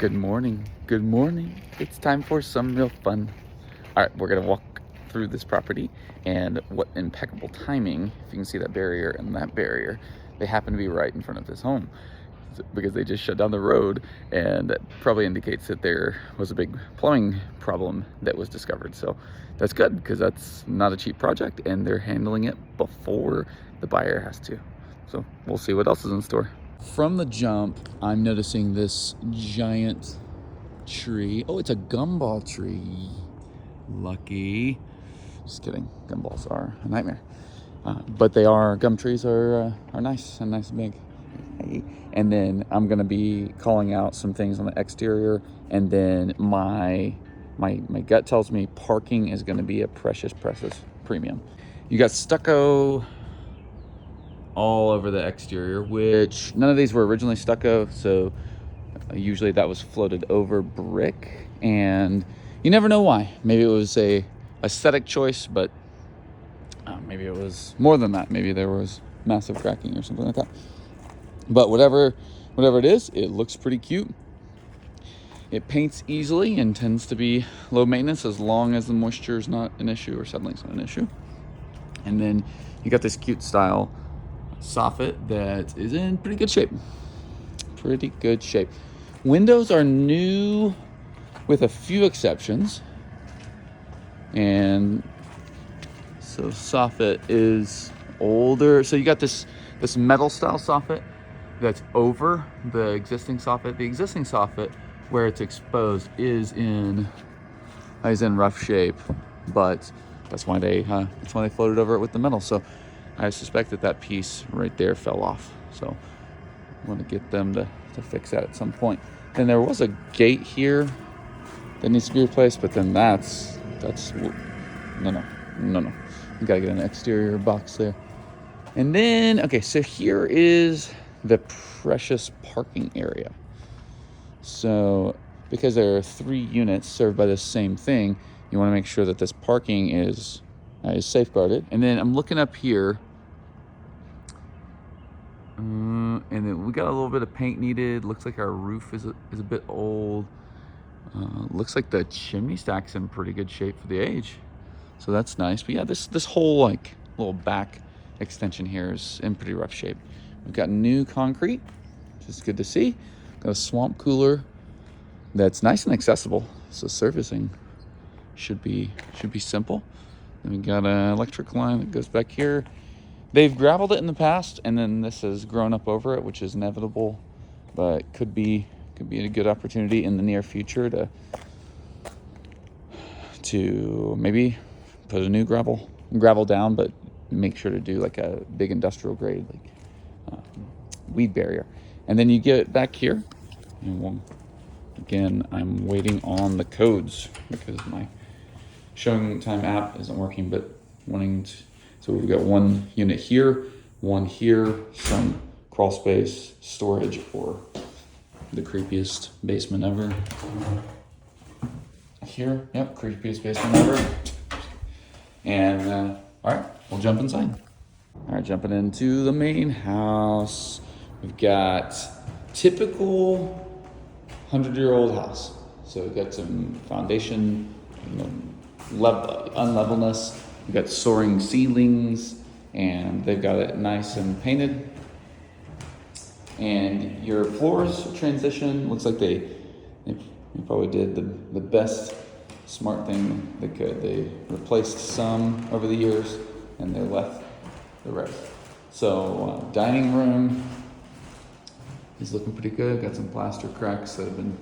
Good morning. Good morning. It's time for some real fun. All right, we're gonna walk through this property, and what impeccable timing. If you can see that barrier and that barrier, they happen to be right in front of this home because they just shut down the road, and that probably indicates that there was a big plumbing problem that was discovered. So that's good because that's not a cheap project, and they're handling it before the buyer has to. So we'll see what else is in store. From the jump, I'm noticing this giant tree. Oh, it's a gumball tree. Lucky. Just kidding. Gumballs are a nightmare. But they are, gum trees are nice and big. And then I'm gonna be calling out some things on the exterior, and then my gut tells me parking is gonna be a precious premium. You got stucco all over the exterior, which none of these were originally stucco, so usually that was floated over brick, and you never know why. Maybe it was a aesthetic choice, but maybe it was more than that. Maybe there was massive cracking or something like that. But whatever it is, it looks pretty cute. It paints easily and tends to be low maintenance as long as the moisture is not an issue or settling's not an issue. And then you got this cute style soffit that is in pretty good shape. Windows are new with a few exceptions, and so soffit is older. So you got this metal style soffit that's over the existing soffit. The existing soffit, where it's exposed, is in rough shape, but that's why they floated over it with the metal. So I suspect that piece right there fell off. So I want to get them to fix that at some point. Then there was a gate here that needs to be replaced, but then that's no. You gotta get an exterior box there. And then, okay, so here is the precious parking area. So because there are 3 units served by the same thing, you want to make sure that this parking is safeguarded. And then I'm looking up here, and then we got a little bit of paint needed. Looks like our roof is a bit old. Looks like the chimney stack's in pretty good shape for the age, so that's nice. But yeah, this whole like little back extension here is in pretty rough shape. We've got new concrete, which is good to see. Got a swamp cooler that's nice and accessible, so servicing should be simple. Then we got an electric line that goes back here. They've gravelled it in the past, and then this has grown up over it, which is inevitable, but could be a good opportunity in the near future to maybe put a new gravel down, but make sure to do like a big industrial grade, like weed barrier. And then you get back here, and again, I'm waiting on the codes because my showing time app isn't working, but so we've got 1 unit here, 1 here, some crawl space, storage, or the creepiest basement ever. Here, yep, creepiest basement ever. And all right, we'll jump inside. All right, jumping into the main house. We've got typical 100-year-old house. So we've got some foundation, unlevelness. We've got soaring ceilings, and they've got it nice and painted. And your floors transition looks like they probably did the best smart thing they could. They replaced some over the years, and they left the rest. So dining room is looking pretty good. Got some plaster cracks that have been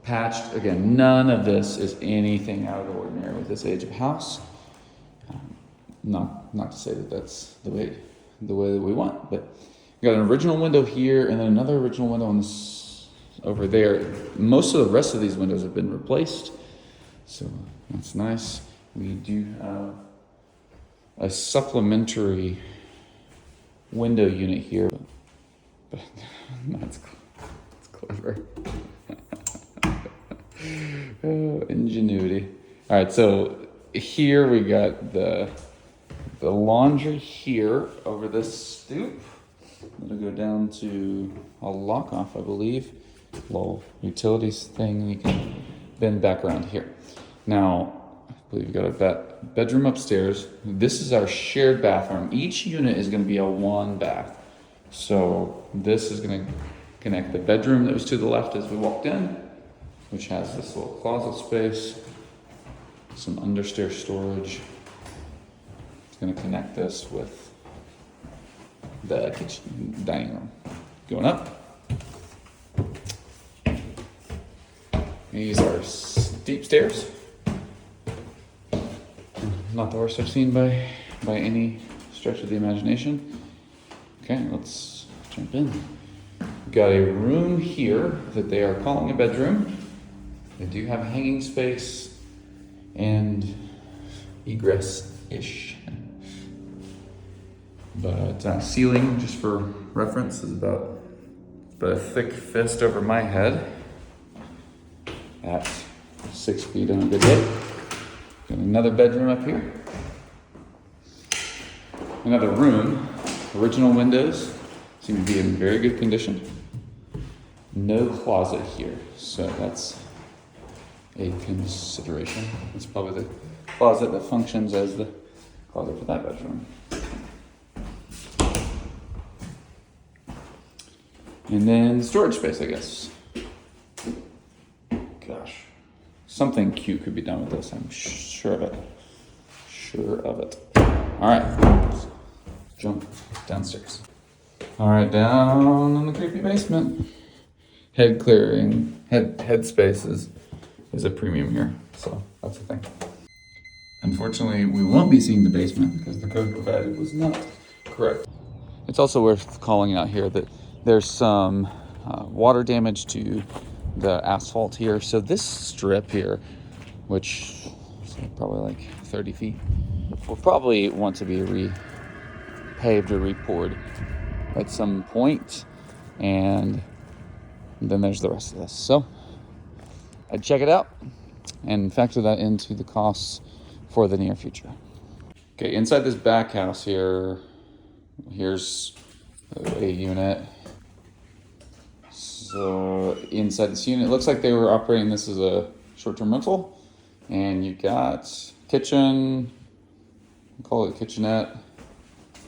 patched. Again, none of this is anything out of the ordinary with this age of house. Not to say that that's the way that we want, but we got an original window here, and then another original window on this over there. Most of the rest of these windows have been replaced, so that's nice. We do have a supplementary window unit here, but that's clever. Oh, ingenuity. All right, so here we got the laundry here over this stoop. It'll go down to a lock off, I believe. little utilities thing. You can bend back around here. Now, I believe you've got a bedroom upstairs. This is our shared bathroom. Each unit is going to be a one bath. So this is going to connect the bedroom that was to the left as we walked in, which has this little closet space, some understair storage. It's going to connect this with the kitchen dining room. Going up. These are steep stairs. Not the worst I've seen by any stretch of the imagination. Okay, let's jump in. We've got a room here that they are calling a bedroom. They do have hanging space and egress-ish. But ceiling, just for reference, is about a thick fist over my head at 6 feet on a good day. Got another bedroom up here. Another room. Original windows seem to be in very good condition. No closet here, so that's a consideration. It's probably the closet that functions as the closet for that bedroom. And then storage space, I guess. Gosh, something cute could be done with this. I'm sure of it. Sure of it. All right, let's jump downstairs. All right, down in the creepy basement. Head clearing, head space is a premium here, so that's the thing. Unfortunately, we won't be seeing the basement because the code provided was not correct. It's also worth calling out here that there's some water damage to the asphalt here. So this strip here, which is probably like 30 feet, will probably want to be repaved or repoured at some point. And then there's the rest of this. So I'd check it out and factor that into the costs for the near future. Okay, inside this back house here's a unit. So inside this unit, it looks like they were operating this as a short-term rental. And you've got kitchen, call it a kitchenette.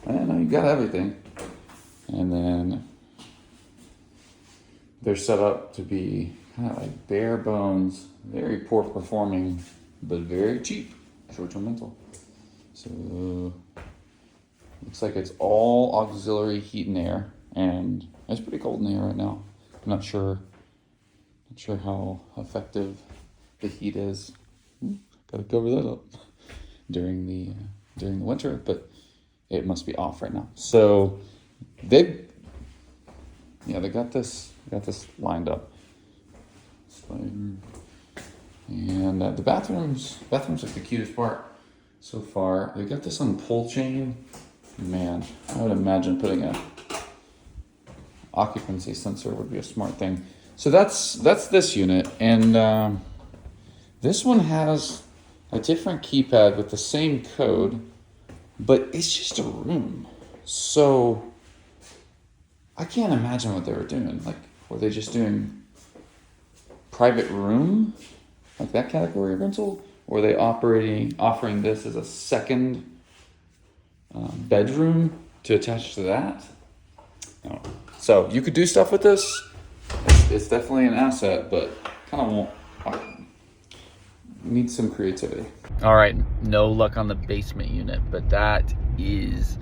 I don't know, you got everything. And then they're set up to be kind of like bare bones, very poor performing, but very cheap short-term rental. So looks like it's all auxiliary heat and air, and it's pretty cold in here right now. I'm not sure how effective the heat is. Gotta cover that up during the winter, but it must be off right now. So they got this lined up. And the bathrooms are the cutest part so far. They got this on pull chain. Man, I would imagine putting a occupancy sensor would be a smart thing. So that's this unit, and this one has a different keypad with the same code, but it's just a room. So I can't imagine what they were doing. Like, were they just doing private room, like that category of rental? Or were they offering this as a second bedroom to attach to that? No. So you could do stuff with this. It's definitely an asset, but kind of needs some creativity. All right, no luck on the basement unit, but that is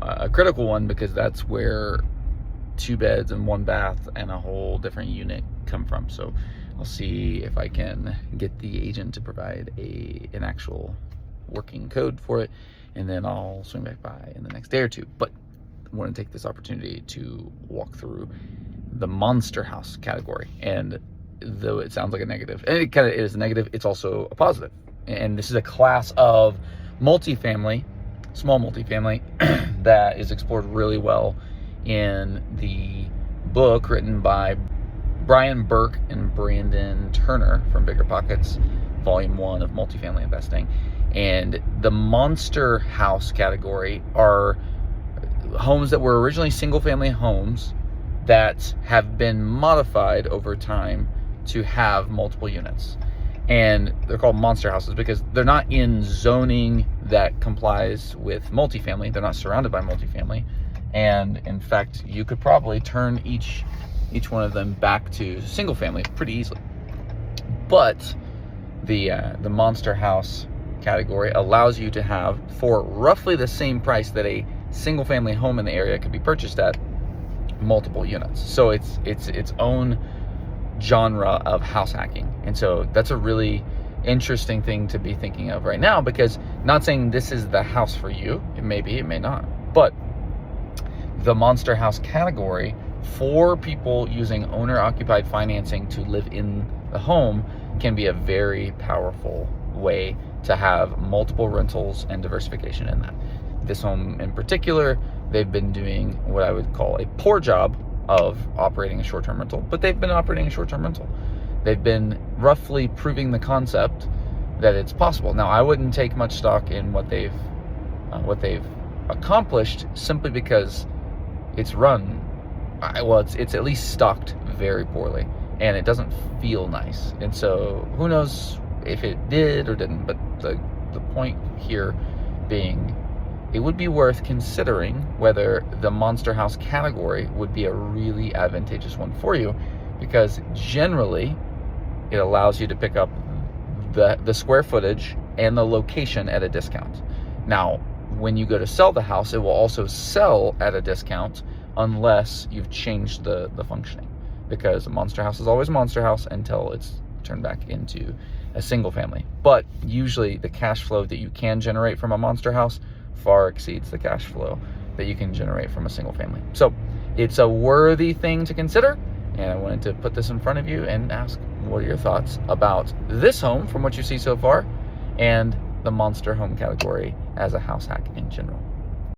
a critical one because that's where 2 beds and 1 bath and a whole different unit come from. So I'll see if I can get the agent to provide an actual working code for it, and then I'll swing back by in the next day or two. But I want to take this opportunity to walk through the monster house category. And though it sounds like a negative, and it kind of is a negative, it's also a positive. And this is a class of multifamily, small multifamily, that is explored really well in the book written by Brian Burke and Brandon Turner from Bigger Pockets, Volume 1 of Multifamily Investing. And the monster house category are homes that were originally single family homes that have been modified over time to have multiple units. And they're called monster houses because they're not in zoning that complies with multifamily. They're not surrounded by multifamily. And in fact, you could probably turn each one of them back to single family pretty easily. But the monster house category allows you to have, for roughly the same price that a single family home in the area could be purchased at, multiple units. So it's its own genre of house hacking. And so that's a really interesting thing to be thinking of right now, because not saying this is the house for you, it may be, it may not, but the monster house category for people using owner occupied financing to live in the home can be a very powerful way to have multiple rentals and diversification in that. This home in particular, they've been doing what I would call a poor job of operating a short-term rental, but they've been operating a short-term rental. They've been roughly proving the concept that it's possible. Now, I wouldn't take much stock in what they've accomplished, simply because it's run, it's at least stocked very poorly, and it doesn't feel nice. And so who knows if it did or didn't, but the point here being, it would be worth considering whether the monster house category would be a really advantageous one for you, because generally it allows you to pick up the square footage and the location at a discount. Now, when you go to sell the house, it will also sell at a discount unless you've changed the functioning, because a monster house is always a monster house until it's turned back into a single family. But usually the cash flow that you can generate from a monster house far exceeds the cash flow that you can generate from a single family. So it's a worthy thing to consider, and I wanted to put this in front of you and ask, what are your thoughts about this home from what you see so far, and the monster home category as a house hack in general?